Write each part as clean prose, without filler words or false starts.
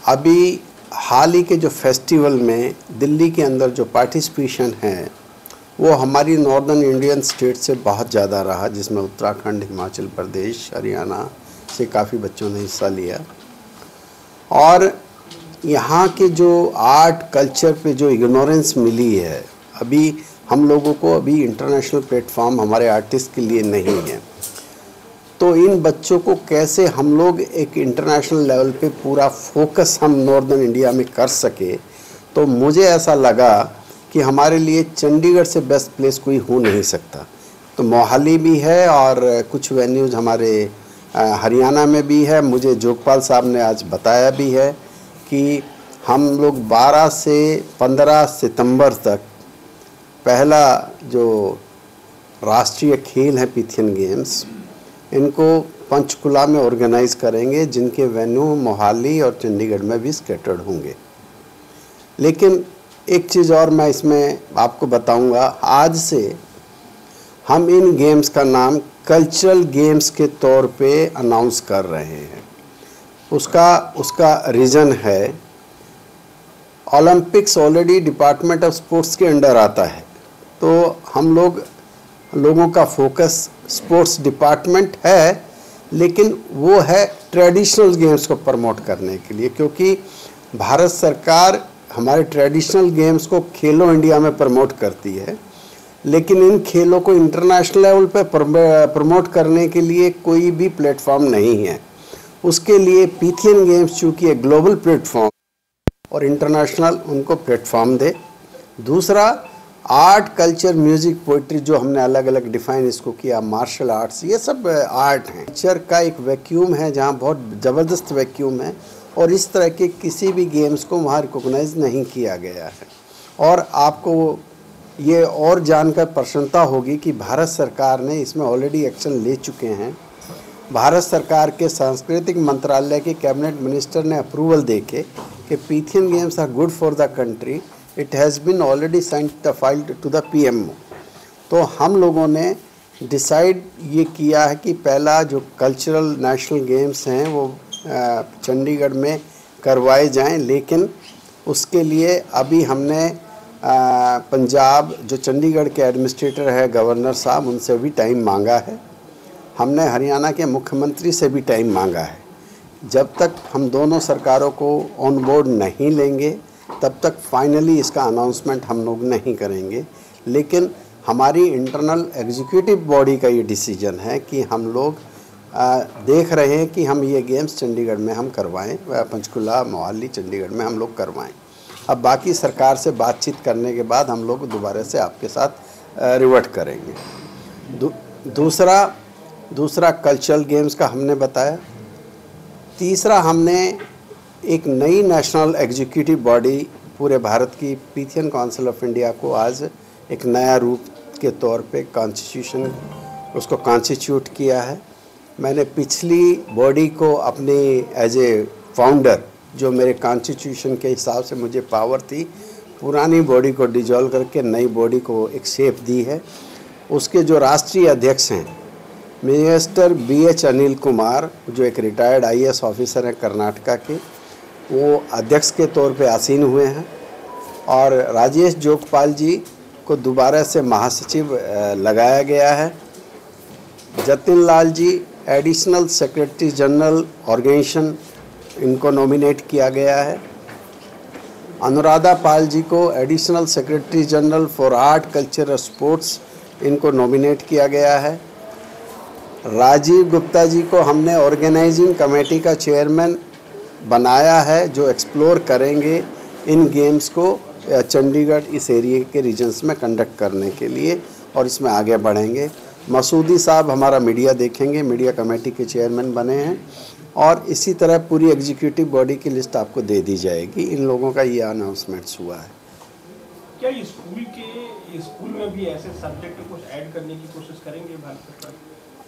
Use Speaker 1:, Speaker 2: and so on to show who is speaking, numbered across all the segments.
Speaker 1: अभी हाल ही के जो फेस्टिवल में दिल्ली के अंदर जो पार्टिसिपेशन है वो हमारी नॉर्दर्न इंडियन स्टेट से बहुत ज़्यादा रहा, जिसमें उत्तराखंड, हिमाचल प्रदेश, हरियाणा से काफ़ी बच्चों ने हिस्सा लिया। और यहाँ के जो आर्ट कल्चर पे जो इग्नोरेंस मिली है, अभी हम लोगों को अभी इंटरनेशनल प्लेटफॉर्म हमारे आर्टिस्ट के लिए नहीं है। तो इन बच्चों को कैसे हम लोग एक इंटरनेशनल लेवल पे पूरा फोकस हम नॉर्दर्न इंडिया में कर सके, तो मुझे ऐसा लगा कि हमारे लिए चंडीगढ़ से बेस्ट प्लेस कोई हो नहीं सकता। तो मोहाली भी है और कुछ वेन्यूज़ हमारे हरियाणा में भी है। मुझे जोगपाल साहब ने आज बताया भी है कि हम लोग 12 से 15 सितंबर तक पहला जो राष्ट्रीय खेल है पीथियन गेम्स, इनको पंचकुला में ऑर्गेनाइज़ करेंगे, जिनके वेन्यू मोहाली और चंडीगढ़ में भी स्कैटर्ड होंगे। लेकिन एक चीज़ और मैं इसमें आपको बताऊंगा, आज से हम इन गेम्स का नाम कल्चरल गेम्स के तौर पे अनाउंस कर रहे हैं। उसका रीज़न है, Olympics already department of sports के अंडर आता है, तो हम लोगों का फोकस स्पोर्ट्स डिपार्टमेंट है, लेकिन वो है ट्रेडिशनल गेम्स को प्रमोट करने के लिए, क्योंकि भारत सरकार हमारे ट्रेडिशनल गेम्स को खेलो इंडिया में प्रमोट करती है, लेकिन इन खेलों को इंटरनेशनल लेवल पे प्रमोट करने के लिए कोई भी प्लेटफॉर्म नहीं है। उसके लिए पीथियन गेम्स चूँकि एक ग्लोबल प्लेटफॉर्म और इंटरनेशनल उनको प्लेटफॉर्म दे। दूसरा, आर्ट, कल्चर, म्यूज़िक, पोइट्री, जो हमने अलग अलग डिफ़ाइन इसको किया, मार्शल आर्ट्स, ये सब आर्ट हैं। कल्चर का एक वैक्यूम है जहाँ बहुत ज़बरदस्त वैक्यूम है, और इस तरह के किसी भी गेम्स को वहाँ रिकॉग्नाइज नहीं किया गया है। और आपको ये और जानकर प्रसन्नता होगी कि भारत सरकार ने इसमें ऑलरेडी एक्शन ले चुके हैं। भारत सरकार के सांस्कृतिक मंत्रालय के कैबिनेट मिनिस्टर ने अप्रूवल देके कि Pythian Games are good for the country, it has been already filed to the PMO। तो हम लोगों ने डिसाइड ये किया है कि पहला जो कल्चरल नेशनल गेम्स हैं वो चंडीगढ़ में करवाए जाएं, लेकिन उसके लिए अभी हमने पंजाब जो चंडीगढ़ के एडमिनिस्ट्रेटर है, गवर्नर साहब, उनसे भी टाइम मांगा है। हमने हरियाणा के मुख्यमंत्री से भी टाइम मांगा है। जब तक हम दोनों सरकारों को ऑन बोर्ड नहीं लेंगे, तब तक फाइनली इसका अनाउंसमेंट हम लोग नहीं करेंगे। लेकिन हमारी इंटरनल एग्जीक्यूटिव बॉडी का ये डिसीजन है कि हम लोग देख रहे हैं कि हम ये गेम्स चंडीगढ़ में हम करवाएं, पंचकुला, मोहाली, चंडीगढ़ में हम लोग करवाएं। अब बाकी सरकार से बातचीत करने के बाद हम लोग दोबारा से आपके साथ रिवर्ट करेंगे। दूसरा कल्चरल गेम्स का हमने बताया। तीसरा, हमने एक नई नेशनल एग्जीक्यूटिव बॉडी पूरे भारत की पीथियन काउंसिल ऑफ इंडिया को आज एक नया रूप के तौर पे कॉन्स्टिट्यूशन उसको कॉन्स्टिट्यूट किया है। मैंने पिछली बॉडी को अपनी एज ए फाउंडर, जो मेरे कॉन्स्टिट्यूशन के हिसाब से मुझे पावर थी, पुरानी बॉडी को डिजॉल्व करके नई बॉडी को एक शेप दी है। उसके जो राष्ट्रीय अध्यक्ष हैं मिनिस्टर BH अनिल कुमार, जो एक रिटायर्ड IAS ऑफिसर हैं कर्नाटका के, वो अध्यक्ष के तौर पे आसीन हुए हैं। और राजेश जोगपाल जी को दोबारा से महासचिव लगाया गया है। Jatin Lal ji additional secretary general organisation, इनको नॉमिनेट किया गया है। अनुराधा पाल जी को additional secretary general for art, culture और स्पोर्ट्स, इनको नॉमिनेट किया गया है। राजीव गुप्ता जी को हमने ऑर्गेनाइजिंग कमेटी का चेयरमैन बनाया है, जो एक्सप्लोर करेंगे इन गेम्स को चंडीगढ़ इस एरिया के रीजन्स में कंडक्ट करने के लिए, और इसमें आगे बढ़ेंगे। मसूदी साहब हमारा मीडिया देखेंगे, मीडिया कमेटी के चेयरमैन बने हैं। और इसी तरह पूरी एग्जीक्यूटिव बॉडी की लिस्ट आपको दे दी जाएगी। इन लोगों का ये अनाउंसमेंट्स हुआ है।
Speaker 2: क्या स्कूल में भी ऐसे सब्जेक्ट कुछ ऐड करने की कोशिश करेंगे भारत सरकार?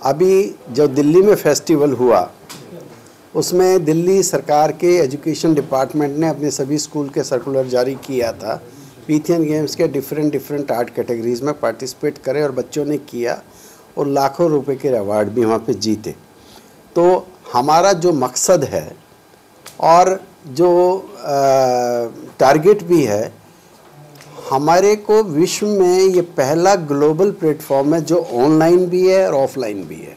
Speaker 1: अभी जो दिल्ली में फेस्टिवल हुआ, उसमें दिल्ली सरकार के एजुकेशन डिपार्टमेंट ने अपने सभी स्कूल के सर्कुलर जारी किया था, पीथियन गेम्स के डिफरेंट आर्ट कैटेगरीज में पार्टिसिपेट करें, और बच्चों ने किया और लाखों रुपए के अवार्ड भी वहाँ पे जीते। तो हमारा जो मकसद है, और जो टारगेट भी है, हमारे को विश्व में ये पहला ग्लोबल प्लेटफॉर्म है जो ऑनलाइन भी है और ऑफलाइन भी है।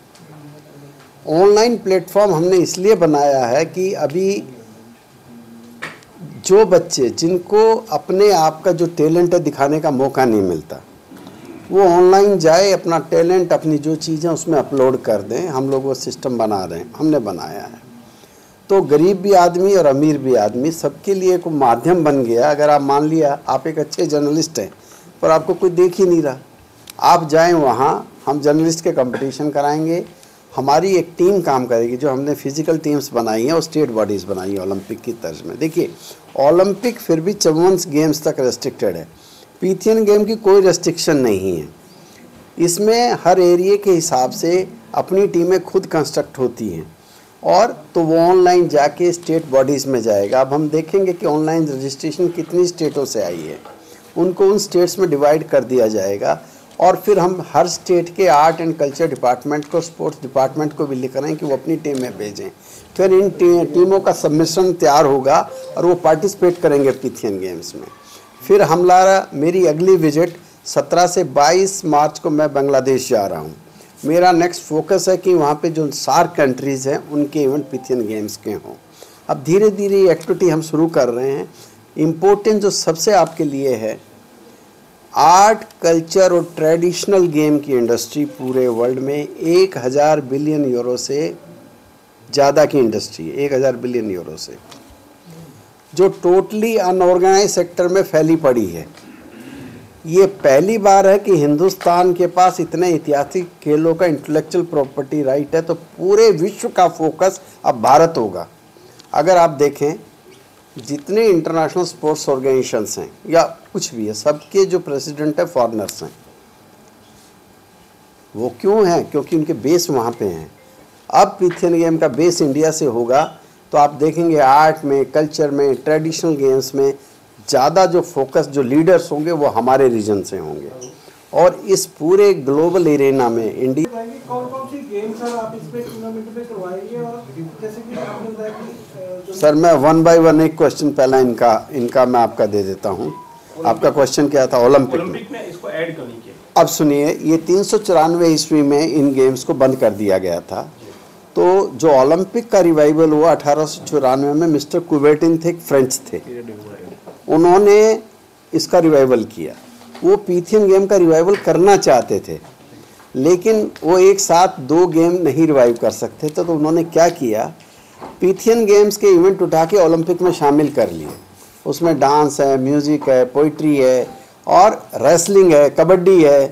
Speaker 1: ऑनलाइन प्लेटफॉर्म हमने इसलिए बनाया है कि अभी जो बच्चे जिनको अपने आप का जो टैलेंट है दिखाने का मौका नहीं मिलता, वो ऑनलाइन जाए, अपना टैलेंट, अपनी जो चीज़ें उसमें अपलोड कर दें। हम लोग वो सिस्टम बना रहे हैं, हमने बनाया है। तो गरीब भी आदमी और अमीर भी आदमी सबके लिए एक माध्यम बन गया। अगर आप मान लिया आप एक अच्छे जर्नलिस्ट हैं पर आपको कोई देख ही नहीं रहा, आप जाएं वहाँ, हम जर्नलिस्ट के कंपटीशन कराएंगे। हमारी एक टीम काम करेगी, जो हमने फिजिकल टीम्स बनाई हैं और स्टेट बॉडीज़ बनाई है ओलंपिक की तर्ज में। देखिए ओलंपिक फिर भी 54 गेम्स तक रेस्ट्रिक्टेड है, पीथियन गेम की कोई रेस्ट्रिक्शन नहीं है। इसमें हर एरिया के हिसाब से अपनी टीमें खुद कंस्ट्रक्ट होती हैं और तो वो ऑनलाइन जाके स्टेट बॉडीज़ में जाएगा। अब हम देखेंगे कि ऑनलाइन रजिस्ट्रेशन कितनी स्टेटों से आई है, उनको उन स्टेट्स में डिवाइड कर दिया जाएगा और फिर हम हर स्टेट के आर्ट एंड कल्चर डिपार्टमेंट को, स्पोर्ट्स डिपार्टमेंट को भी लिख रहे हैं कि वो अपनी टीम में भेजें। फिर इन टीमों का सबमिशन तैयार होगा और वो पार्टिसिपेट करेंगे पीथियन गेम्स में। फिर मेरी अगली विजिट 17 से 22 मार्च को मैं बांग्लादेश जा रहा हूँ। मेरा नेक्स्ट फोकस है कि वहाँ पे जो सार्क कंट्रीज़ हैं उनके इवेंट पीथियन गेम्स के हों। अब धीरे धीरे ये एक्टिविटी हम शुरू कर रहे हैं। इम्पोर्टेंट जो सबसे आपके लिए है, आर्ट, कल्चर और ट्रेडिशनल गेम की इंडस्ट्री पूरे वर्ल्ड में 1000 बिलियन यूरो से ज़्यादा की इंडस्ट्री है। 1000 बिलियन यूरो से, जो टोटली अनऑर्गेनाइज सेक्टर में फैली पड़ी है। ये पहली बार है कि हिंदुस्तान के पास इतने ऐतिहासिक खेलों का इंटेलेक्चुअल प्रॉपर्टी राइट है। तो पूरे विश्व का फोकस अब भारत होगा। अगर आप देखें जितने इंटरनेशनल स्पोर्ट्स ऑर्गेनाइजेशंस हैं या कुछ भी है, सबके जो प्रेसिडेंट है फॉरेनर्स हैं। वो क्यों हैं? क्योंकि उनके बेस वहाँ पे हैं। अब पीथियन गेम का बेस इंडिया से होगा तो आप देखेंगे आर्ट में, कल्चर में, ट्रेडिशनल गेम्स में ज़्यादा जो फोकस, जो लीडर्स होंगे वो हमारे रीजन से होंगे। और इस पूरे ग्लोबल एरेना में इंडिया
Speaker 3: कौन-कौन सी गेम्स आप इसमें टूर्नामेंट में करवाएंगे? और जैसे कि आपने बताया कि
Speaker 1: सर, मैं 1 बाय 1 एक क्वेश्चन पहला इनका मैं आपका दे देता हूँ। आपका क्वेश्चन क्या था? ओलंपिक
Speaker 2: में इसको ऐड करने के।
Speaker 1: अब सुनिए, ये 394 ईस्वी में इन गेम्स को बंद कर दिया गया था। तो जो ओलंपिक का रिवाइवल हुआ 1894 में, मिस्टर कुबेर्टिन थे, फ्रेंच थे, उन्होंने इसका रिवाइवल किया। वो पीथियन गेम का रिवाइवल करना चाहते थे लेकिन वो एक साथ 2 गेम नहीं रिवाइव कर सकते थे। तो उन्होंने क्या किया, पीथियन गेम्स के इवेंट उठा के ओलंपिक में शामिल कर लिए। उसमें डांस है, म्यूज़िक है, पोइट्री है और रेसलिंग है, कबड्डी है,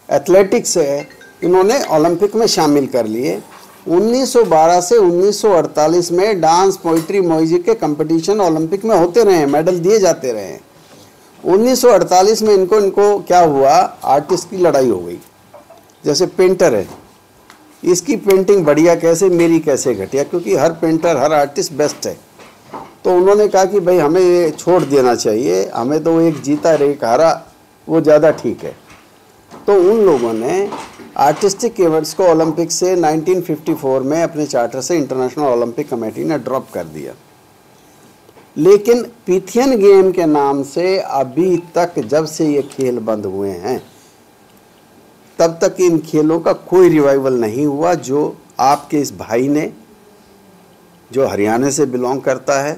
Speaker 1: एथलेटिक्स है, इन्होंने ओलंपिक में शामिल कर लिए। 1912 से 1948 में डांस, पोइट्री, म्यूजिक के कंपटीशन ओलंपिक में होते रहे हैं, मेडल दिए जाते रहे हैं। 1948 में इनको क्या हुआ, आर्टिस्ट की लड़ाई हो गई। जैसे पेंटर है, इसकी पेंटिंग बढ़िया कैसे, मेरी कैसे घटिया, क्योंकि हर पेंटर, हर आर्टिस्ट बेस्ट है। तो उन्होंने कहा कि भाई हमें ये छोड़ देना चाहिए, हमें तो एक जीता और एक हारा वो ज़्यादा ठीक है। तो उन लोगों ने आर्टिस्टिक इवेंट्स को ओलंपिक से 1954 में अपने चार्टर से इंटरनेशनल ओलंपिक कमेटी ने ड्रॉप कर दिया। लेकिन पीथियन गेम के नाम से अभी तक, जब से ये खेल बंद हुए हैं तब तक इन खेलों का कोई रिवाइवल नहीं हुआ। जो आपके इस भाई ने, जो हरियाणा से बिलोंग करता है,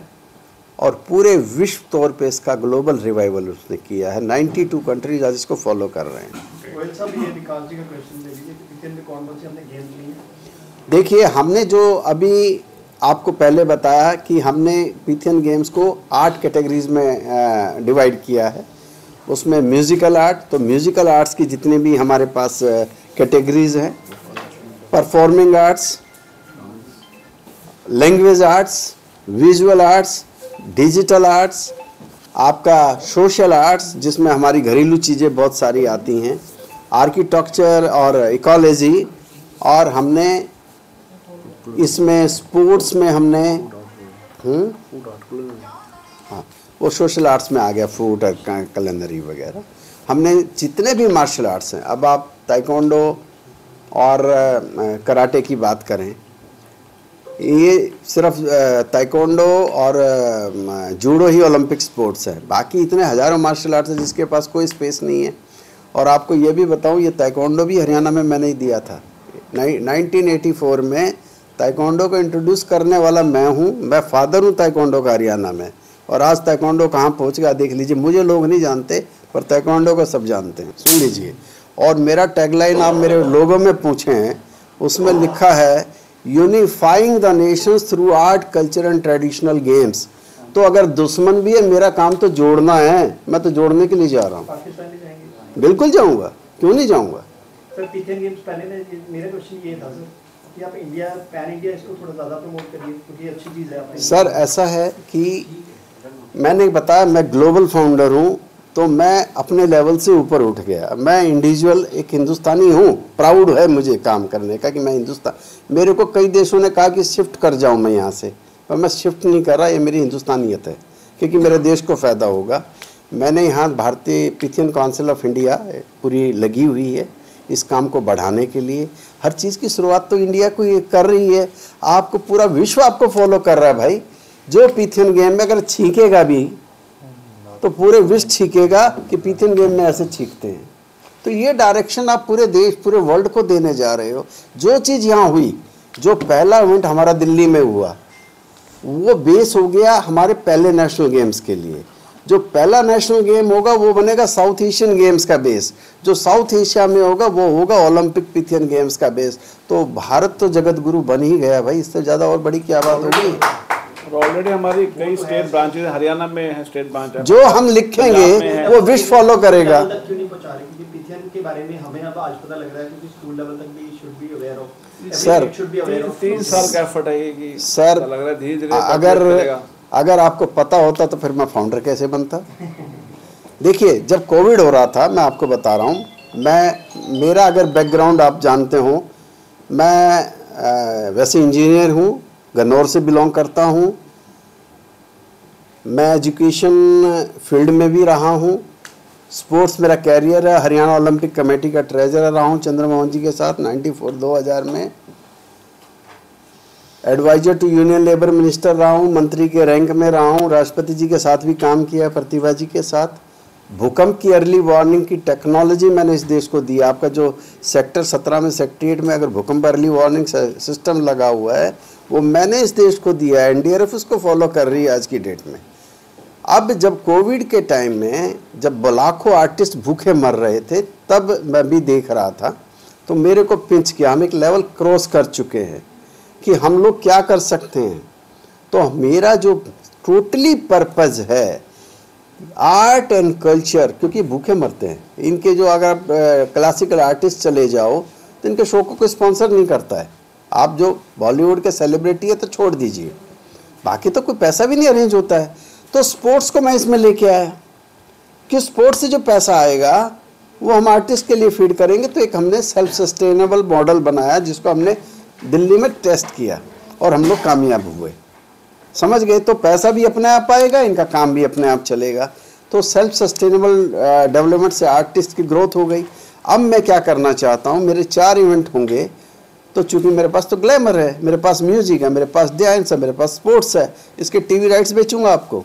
Speaker 1: और पूरे विश्व तौर पे इसका ग्लोबल रिवाइवल उसने किया है। 92 कंट्रीज आज इसको फॉलो कर रहे हैं। देखिए, हमने जो अभी आपको पहले बताया कि हमने पीथियन गेम्स को 8 कैटेगरीज में डिवाइड किया है। उसमें म्यूज़िकल आर्ट, तो म्यूज़िकल आर्ट्स की जितने भी हमारे पास कैटेगरीज हैं, performing arts, language arts, visual arts, digital arts, आपका सोशल आर्ट्स जिसमें हमारी घरेलू चीज़ें बहुत सारी आती हैं, आर्किटेक्चर और इकोलॉजी, और हमने इसमें स्पोर्ट्स में हमने हाँ, वो सोशल आर्ट्स में आ गया, फूड और कैलेंडरी वगैरह। हमने जितने भी मार्शल आर्ट्स हैं, अब आप ताइक्वांडो और कराटे की बात करें ये सिर्फ ताइक्वांडो और जूडो ही ओलंपिक स्पोर्ट्स है, बाकी इतने हज़ारों मार्शल आर्ट्स है जिसके पास कोई स्पेस नहीं है। और आपको ये भी बताऊं, ये ताइक्वांडो भी हरियाणा में मैंने ही दिया था। 1984 में ताइक्वांडो को इंट्रोड्यूस करने वाला मैं हूँ। मैं फादर हूँ ताइक्वांडो का हरियाणा में। और आज ताइक्वांडो कहाँ पहुँच गया देख लीजिए। मुझे लोग नहीं जानते पर ताइक्वांडो को सब जानते हैं। सुन लीजिए, और मेरा टैगलाइन आप मेरे लोगों में पूछे हैं, उसमें लिखा है unifying the Nations through art, culture and traditional games. तो अगर दुश्मन भी है, मेरा काम तो जोड़ना है। मैं तो जोड़ने के लिए जा रहा हूँ।
Speaker 3: पाकिस्तान भी जाएंगे?
Speaker 1: बिल्कुल जाऊँगा, क्यों नहीं जाऊँगा।
Speaker 3: सर पिथियन गेम्स पहले मेरा क्वेश्चन ये था सर कि आप इंडिया, पैन इंडिया इसको थोड़ा ज़्यादा प्रमोट करिए क्योंकि अच्छी चीज़ है आपने।
Speaker 1: सर ऐसा है कि मैंने बताया मैं ग्लोबल फाउंडर हूँ, तो मैं अपने लेवल से ऊपर उठ गया। मैं इंडिविजुअल एक हिंदुस्तानी हूँ, प्राउड है मुझे काम करने का कि मैं हिंदुस्तान। मेरे को कई देशों ने कहा कि शिफ्ट कर जाऊँ मैं यहाँ से, पर मैं शिफ्ट नहीं कर रहा। ये मेरी हिंदुस्तानियत है क्योंकि मेरे देश को फ़ायदा होगा। मैंने यहाँ भारतीय पिथियन काउंसिल ऑफ इंडिया पूरी लगी हुई है इस काम को बढ़ाने के लिए। हर चीज़ की शुरुआत तो इंडिया को ये कर रही है। आपको पूरा विश्व आपको फॉलो कर रहा है भाई। जो पिथियन गेम में अगर छींकेगा भी तो पूरे विश्व छींकेगा कि पिथियन गेम में ऐसे छींकते हैं। तो ये डायरेक्शन आप पूरे देश, पूरे वर्ल्ड को देने जा रहे हो। जो चीज़ यहाँ हुई, जो पहला इवेंट हमारा दिल्ली में हुआ, वो बेस हो गया हमारे पहले नेशनल गेम्स के लिए। जो पहला नेशनल गेम होगा वो बनेगा साउथ एशियन गेम्स का बेस। जो साउथ एशिया में होगा वो होगा ओलंपिक पिथियन गेम्स का बेस। तो भारत तो जगत गुरु बन ही गया भाई, इससे ज़्यादा और बड़ी क्या बात होगी।
Speaker 4: ऑलरेडी हमारी कई स्टेट ब्रांचेज हरियाणा में है, स्टेट ब्रांच है।
Speaker 1: जो हम लिखेंगे वो विश्व फॉलो करेगा।
Speaker 3: क्यों नहीं पहुंचा रहे? क्योंकि पिथियन के बारे में हमें अब आज पता लग रहा है क्योंकि स्कूल लेवल तक भी should be aware of.
Speaker 1: Sir
Speaker 4: 3 साल का एफर्ट है कि
Speaker 1: सर
Speaker 4: लग रहा है धीरे-धीरे
Speaker 1: अगर आपको पता होता तो फिर मैं फाउंडर कैसे बनता। देखिए जब कोविड हो रहा था, मैं आपको बता रहा हूँ, मेरा अगर बैकग्राउंड आप जानते हो, मैं वैसे इंजीनियर हूँ, गन्नौर से बिलोंग करता हूँ। मैं एजुकेशन फील्ड में भी रहा हूँ। स्पोर्ट्स मेरा कैरियर है। हरियाणा ओलंपिक कमेटी का ट्रेजरर रहा हूँ चंद्रमोहन जी के साथ 2000 में। Advisor to union labour minister रहा हूँ, मंत्री के रैंक में रहा हूँ। राष्ट्रपति जी के साथ भी काम किया, प्रतिभा जी के साथ। भूकंप की अर्ली वार्निंग की टेक्नोलॉजी मैंने इस देश को दी। आपका जो सेक्टर 17 में, सेक्रेटरीट में अगर भूकंप अर्ली वार्निंग सिस्टम लगा हुआ है, वो मैंने इस देश को दिया है। एनडीआरएफ उसको फॉलो कर रही है आज की डेट में। अब जब कोविड के टाइम में जब लाखों आर्टिस्ट भूखे मर रहे थे, तब मैं भी देख रहा था, तो मेरे को पिंच किया। हम एक लेवल क्रॉस कर चुके हैं कि हम लोग क्या कर सकते हैं। तो मेरा जो टोटली पर्पज़ है आर्ट एंड कल्चर, क्योंकि भूखे मरते हैं इनके। जो अगर आप क्लासिकल आर्टिस्ट चले जाओ तो इनके शो को कोई स्पॉन्सर नहीं करता है। आप जो बॉलीवुड के सेलिब्रिटी है तो छोड़ दीजिए, बाकी तो कोई पैसा भी नहीं अरेंज होता है। तो स्पोर्ट्स को मैं इसमें लेके आया कि स्पोर्ट्स से जो पैसा आएगा वो हम आर्टिस्ट के लिए फीड करेंगे। तो एक हमने सेल्फ सस्टेनेबल मॉडल बनाया जिसको हमने दिल्ली में टेस्ट किया और हम लोग कामयाब हुए। समझ गए? तो पैसा भी अपने आप आएगा, इनका काम भी अपने आप चलेगा। तो सेल्फ सस्टेनेबल डेवलपमेंट से आर्टिस्ट की ग्रोथ हो गई। अब मैं क्या करना चाहता हूँ, मेरे 4 इवेंट होंगे। तो चूंकि मेरे पास तो ग्लैमर है, मेरे पास म्यूजिक है, मेरे पास डांस है, मेरे पास स्पोर्ट्स है, इसके टीवी राइट्स बेचूंगा आपको।